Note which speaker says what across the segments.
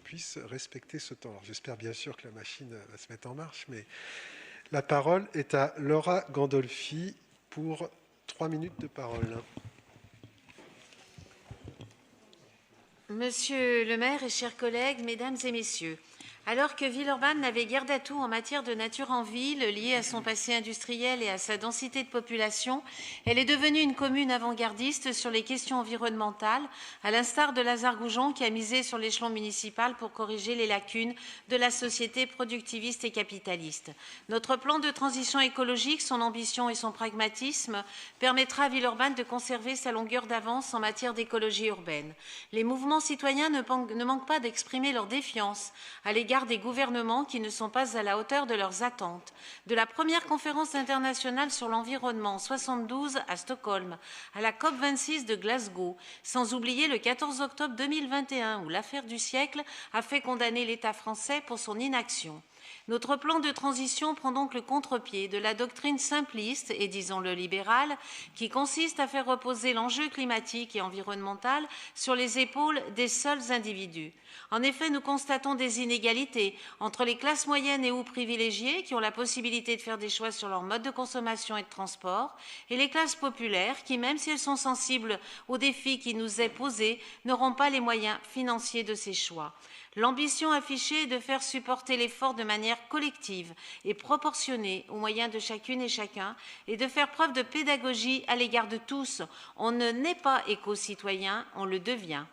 Speaker 1: puisse respecter ce temps. Alors, j'espère bien sûr que la machine va se mettre en marche, mais la parole est à Laura Gandolfi pour 3 minutes de parole.
Speaker 2: Monsieur le maire et chers collègues, mesdames et messieurs, alors que Villeurbanne n'avait guère d'atouts en matière de nature en ville, liée à son passé industriel et à sa densité de population, elle est devenue une commune avant-gardiste sur les questions environnementales, à l'instar de Lazare-Goujon qui a misé sur l'échelon municipal pour corriger les lacunes de la société productiviste et capitaliste. Notre plan de transition écologique, son ambition et son pragmatisme permettra à Villeurbanne de conserver sa longueur d'avance en matière d'écologie urbaine. Les mouvements citoyens ne manquent pas d'exprimer leur défiance à l'égard des gouvernements qui ne sont pas à la hauteur de leurs attentes. De la première conférence internationale sur l'environnement en 72 à Stockholm, à la COP26 de Glasgow, sans oublier le 14 octobre 2021 où l'affaire du siècle a fait condamner l'État français pour son inaction. Notre plan de transition prend donc le contre-pied de la doctrine simpliste et disons-le libérale qui consiste à faire reposer l'enjeu climatique et environnemental sur les épaules des seuls individus. En effet, nous constatons des inégalités entre les classes moyennes et ou privilégiées qui ont la possibilité de faire des choix sur leur mode de consommation et de transport et les classes populaires qui, même si elles sont sensibles aux défis qui nous est posé, n'auront pas les moyens financiers de ces choix. L'ambition affichée est de faire supporter l'effort de manière collective et proportionnée aux moyens de chacune et chacun et de faire preuve de pédagogie à l'égard de tous. On ne naît pas éco-citoyen, on le devient.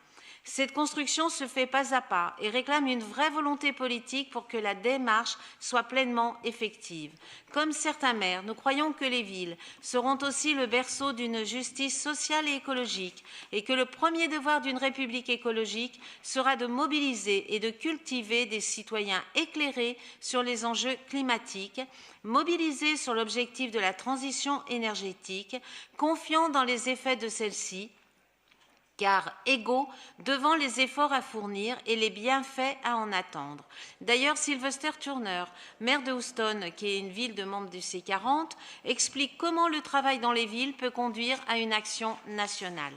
Speaker 2: Cette construction se fait pas à pas et réclame une vraie volonté politique pour que la démarche soit pleinement effective. Comme certains maires, nous croyons que les villes seront aussi le berceau d'une justice sociale et écologique et que le premier devoir d'une République écologique sera de mobiliser et de cultiver des citoyens éclairés sur les enjeux climatiques, mobilisés sur l'objectif de la transition énergétique, confiants dans les effets de celle-ci, car égaux devant les efforts à fournir et les bienfaits à en attendre. D'ailleurs, Sylvester Turner, maire de Houston, qui est une ville de membres du C40, explique comment le travail dans les villes peut conduire à une action nationale.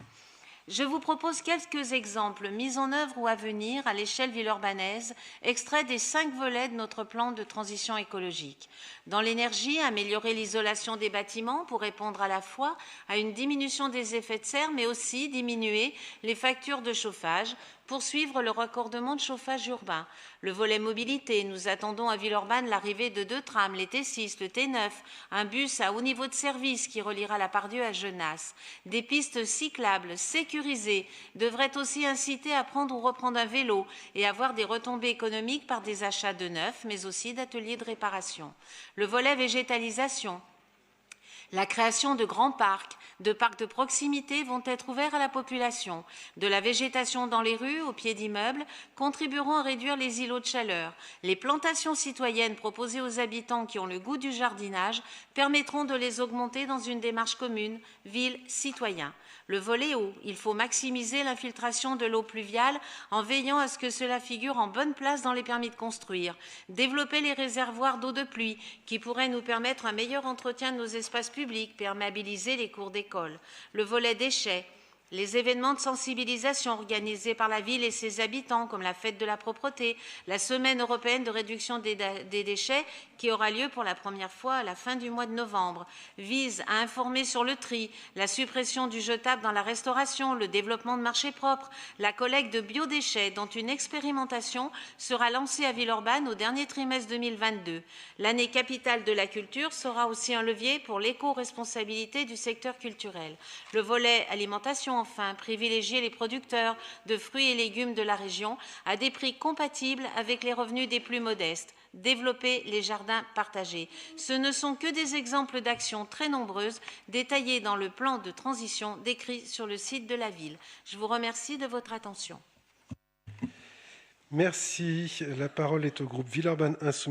Speaker 2: Je vous propose quelques exemples mis en œuvre ou à venir à l'échelle villeurbanaise, extraits des 5 volets de notre plan de transition écologique. Dans l'énergie, améliorer l'isolation des bâtiments pour répondre à la fois à une diminution des effets de serre, mais aussi diminuer les factures de chauffage, poursuivre le raccordement de chauffage urbain. Le volet mobilité, nous attendons à Villeurbanne l'arrivée de 2 trams, les T6, le T9, un bus à haut niveau de service qui reliera la Pardieu à Genasse. Des pistes cyclables sécurisées devraient aussi inciter à prendre ou reprendre un vélo et avoir des retombées économiques par des achats de neufs, mais aussi d'ateliers de réparation. Le volet végétalisation. La création de grands parcs, de parcs de proximité vont être ouverts à la population. De la végétation dans les rues, au pied d'immeubles, contribueront à réduire les îlots de chaleur. Les plantations citoyennes proposées aux habitants qui ont le goût du jardinage permettront de les augmenter dans une démarche commune, ville-citoyen. Le volet eau, il faut maximiser l'infiltration de l'eau pluviale en veillant à ce que cela figure en bonne place dans les permis de construire. Développer les réservoirs d'eau de pluie qui pourraient nous permettre un meilleur entretien de nos espaces publics, perméabiliser les cours d'école. Le volet déchets, les événements de sensibilisation organisés par la ville et ses habitants, comme la fête de la propreté, la semaine européenne de réduction des déchets, qui aura lieu pour la première fois à la fin du mois de novembre, vise à informer sur le tri, la suppression du jetable dans la restauration, le développement de marchés propres, la collecte de biodéchets, dont une expérimentation sera lancée à Villeurbanne au dernier trimestre 2022. L'année capitale de la culture sera aussi un levier pour l'éco-responsabilité du secteur culturel. Le volet alimentation, enfin, privilégier les producteurs de fruits et légumes de la région à des prix compatibles avec les revenus des plus modestes. Développer les jardins partagés. Ce ne sont que des exemples d'actions très nombreuses détaillées dans le plan de transition décrit sur le site de la ville. Je vous remercie de votre attention.
Speaker 1: Merci. La parole est au groupe Villeurbanne Insoumis.